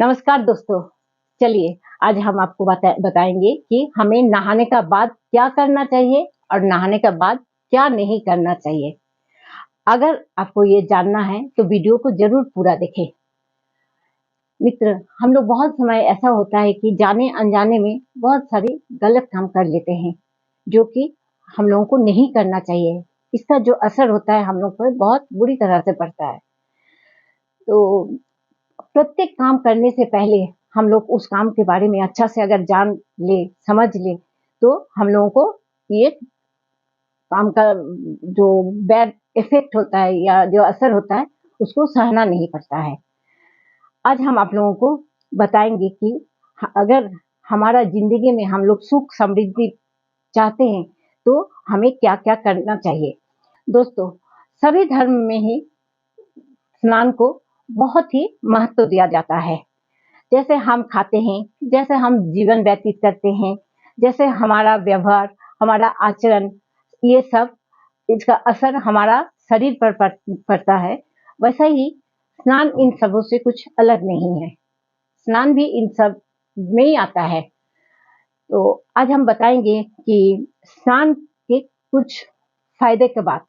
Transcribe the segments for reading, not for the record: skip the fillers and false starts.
नमस्कार दोस्तों। चलिए आज हम आपको बताएंगे कि हमें नहाने का बाद क्या करना चाहिए और नहाने का बाद क्या नहीं करना चाहिए। अगर आपको ये जानना है तो वीडियो को जरूर पूरा देखें। मित्र, हम लोग बहुत समय ऐसा होता है कि जाने अनजाने में बहुत सारे गलत काम कर लेते हैं जो कि हम लोगों को नहीं करना चाहिए। इसका जो असर होता है हम लोग पर बहुत बुरी तरह से पड़ता है। तो प्रत्येक काम करने से पहले हम लोग उस काम के बारे में अच्छा से अगर जान ले, समझ ले, तो हम लोगों को ये काम का जो बैड इफेक्ट होता है या जो असर होता है उसको सहना नहीं पड़ता है। आज हम आप लोगों को बताएंगे कि अगर हमारा जिंदगी में हम लोग सुख समृद्धि चाहते हैं तो हमें क्या क्या करना चाहिए। दोस्तों, सभी धर्म में ही स्नान को बहुत ही महत्व दिया जाता है। जैसे हम खाते हैं, जैसे हम जीवन व्यतीत करते हैं, जैसे हमारा व्यवहार, हमारा आचरण, ये सब इसका असर हमारा शरीर पर पड़ता है। वैसा ही स्नान इन सबों से कुछ अलग नहीं है। स्नान भी इन सब में ही आता है। तो आज हम बताएंगे कि स्नान के कुछ फायदे के बाद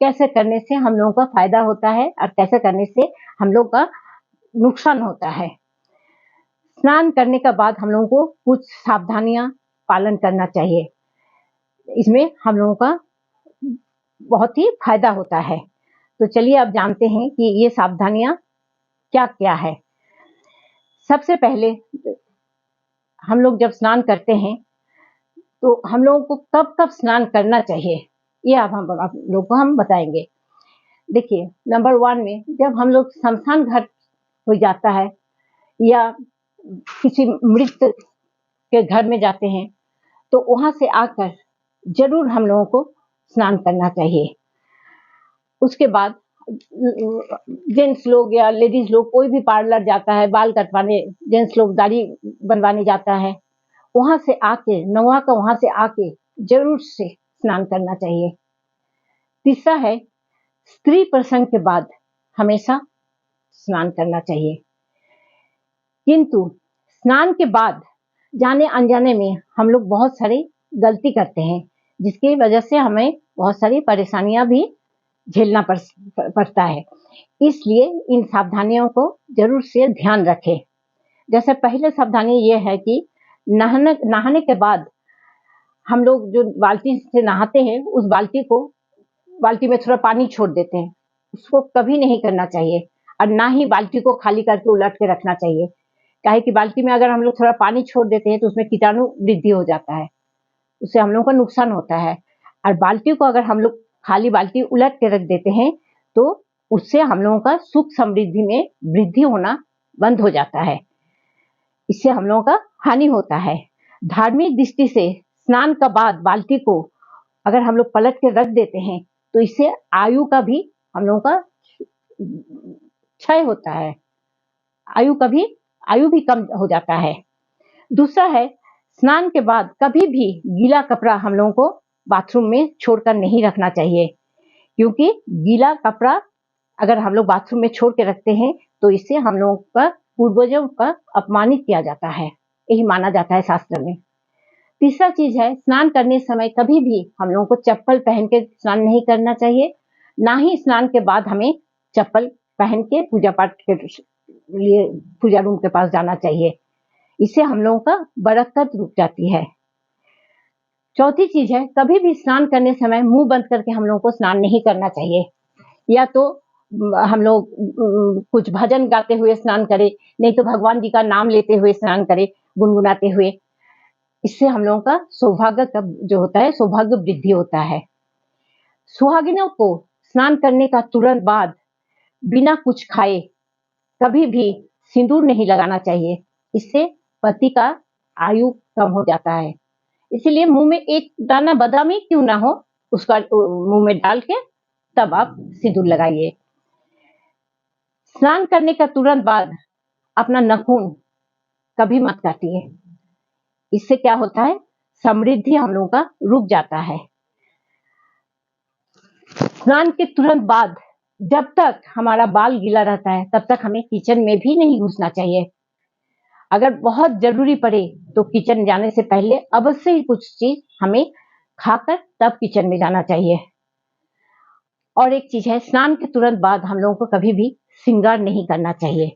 कैसे करने से हम लोगों का फायदा होता है और कैसे करने से हम लोग का नुकसान होता है। स्नान करने के बाद हम लोगों को कुछ सावधानियां पालन करना चाहिए। इसमें हम लोगों का बहुत ही फायदा होता है। तो चलिए अब जानते हैं कि ये सावधानियां क्या क्या है। सबसे पहले हम लोग जब स्नान करते हैं तो हम लोगों को कब कब स्नान करना चाहिए, ये अब हम आप लोग को हम बताएंगे। देखिए, नंबर 1 में जब हम लोग शमशान घाट हो जाता है या किसी मृत के घर में जाते हैं तो वहां से आकर जरूर हम लोगों को स्नान करना चाहिए। उसके बाद जेंट्स लोग या लेडीज लोग कोई भी पार्लर जाता है बाल कटवाने, जेंट्स लोग दाढ़ी बनवाने जाता है, वहां से आके नवा का वहां से आके जरूर से स्नान करना चाहिए। तीसरा है, स्त्री प्रसंग के बाद हमेशा स्नान करना चाहिए। किंतु स्नान के बाद जाने अनजाने में हम लोग बहुत सारी गलती करते हैं जिसकी वजह से हमें बहुत सारी परेशानियां भी झेलना पड़ता है। इसलिए इन सावधानियों को जरूर से ध्यान रखें। जैसे पहले सावधानी ये है कि नहाने के बाद हम लोग जो बाल्टी से नहाते हैं उस बाल्टी में थोड़ा पानी छोड़ देते हैं, उसको कभी नहीं करना चाहिए। और ना ही बाल्टी को खाली करके उलट के रखना चाहिए। काहे कि बाल्टी में अगर हम लोग थोड़ा पानी छोड़ देते हैं तो उसमें कीटाणु वृद्धि हो जाता है, उससे हम लोगों का नुकसान होता है। और बाल्टी को अगर हम लोग खाली बाल्टी उलट के रख देते हैं तो उससे हम लोगों का सुख समृद्धि में वृद्धि होना बंद हो जाता है, इससे हम लोगों का हानि होता है। धार्मिक दृष्टि से स्नान का बाद बाल्टी को अगर हम लोग पलट के रख देते हैं तो इससे आयु का भी हम लोगों का क्षय होता है, आयु भी कम हो जाता है। दूसरा है, स्नान के बाद कभी भी गीला कपड़ा हम लोगों को बाथरूम में छोड़कर नहीं रखना चाहिए, क्योंकि गीला कपड़ा अगर हम लोग बाथरूम में छोड़ के रखते हैं तो इससे हम लोगों का पूर्वजों का अपमानित किया जाता है, यही माना जाता है शास्त्र में। तीसरा चीज है, स्नान करने समय कभी भी हम लोगों को चप्पल पहन के स्नान नहीं करना चाहिए। ना ही स्नान के बाद हमें चप्पल पहन के पूजा पाठ के लिए पूजा रूम के पास जाना चाहिए, इससे हम लोगों का बरकत रुक जाती है। चौथी चीज है, कभी भी स्नान करने समय मुंह बंद करके हम लोगों को स्नान नहीं करना चाहिए। या तो हम लोग कुछ भजन गाते हुए स्नान करें, नहीं तो भगवान जी का नाम लेते हुए स्नान करें, गुनगुनाते हुए। इससे हम लोगों का सौभाग्य का जो होता है सौभाग्य वृद्धि होता है। सुहागिनों को स्नान करने का तुरंत बाद बिना कुछ खाए कभी भी सिंदूर नहीं लगाना चाहिए, इससे पति का आयु कम हो जाता है। इसलिए मुंह में एक दाना बादाम ही क्यों ना हो, उसका मुंह में डाल के तब आप सिंदूर लगाइए। स्नान करने का तुरंत बाद अपना नाखून कभी मत काटिए, इससे क्या होता है, समृद्धि हम लोगों का रुक जाता है। स्नान के तुरंत बाद जब तक हमारा बाल गीला रहता है तब तक हमें किचन में भी नहीं घुसना चाहिए। अगर बहुत जरूरी पड़े तो किचन जाने से पहले अवश्य ही कुछ चीज हमें खाकर तब किचन में जाना चाहिए। और एक चीज है, स्नान के तुरंत बाद हम लोगों को कभी भी श्रृंगार नहीं करना चाहिए।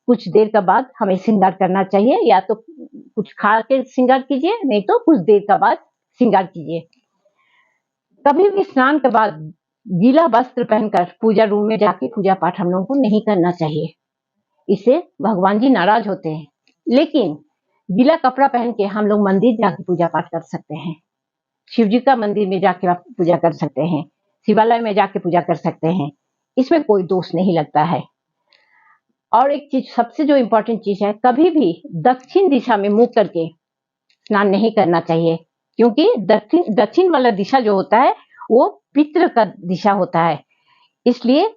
कुछ देर के बाद हमें श्रृंगार करना चाहिए, या तो कुछ खा के श्रृंगार कीजिए, नहीं तो कुछ देर के बाद श्रृंगार कीजिए। कभी भी स्नान के बाद गीला वस्त्र पहनकर पूजा रूम में जाके पूजा पाठ हम लोगों को नहीं करना चाहिए, इससे भगवान जी नाराज होते हैं। लेकिन गीला कपड़ा पहन के हम लोग मंदिर जाके पूजा पाठ कर सकते हैं, शिव जी का मंदिर में जाके आप पूजा कर सकते हैं, शिवालय में जाके पूजा कर सकते हैं, इसमें कोई दोष नहीं लगता है। और एक चीज, सबसे जो इम्पोर्टेंट चीज है, कभी भी दक्षिण दिशा में मुंह करके स्नान नहीं करना चाहिए, क्योंकि दक्षिण वाला दिशा जो होता है वो पितृ का दिशा होता है, इसलिए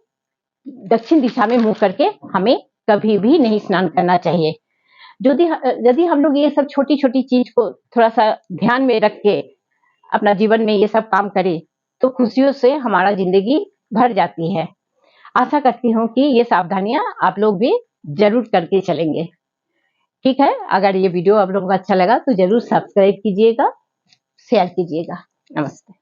दक्षिण दिशा में मुंह करके हमें कभी भी नहीं स्नान करना चाहिए। यदि हम लोग ये सब छोटी छोटी चीज को थोड़ा सा ध्यान में रख के अपना जीवन में ये सब काम करें तो खुशियों से हमारा जिंदगी भर जाती है। आशा करती हूँ कि ये सावधानियां आप लोग भी जरूर करके चलेंगे। ठीक है, अगर ये वीडियो आप लोगों को अच्छा लगा तो जरूर सब्सक्राइब कीजिएगा, शेयर कीजिएगा। नमस्ते।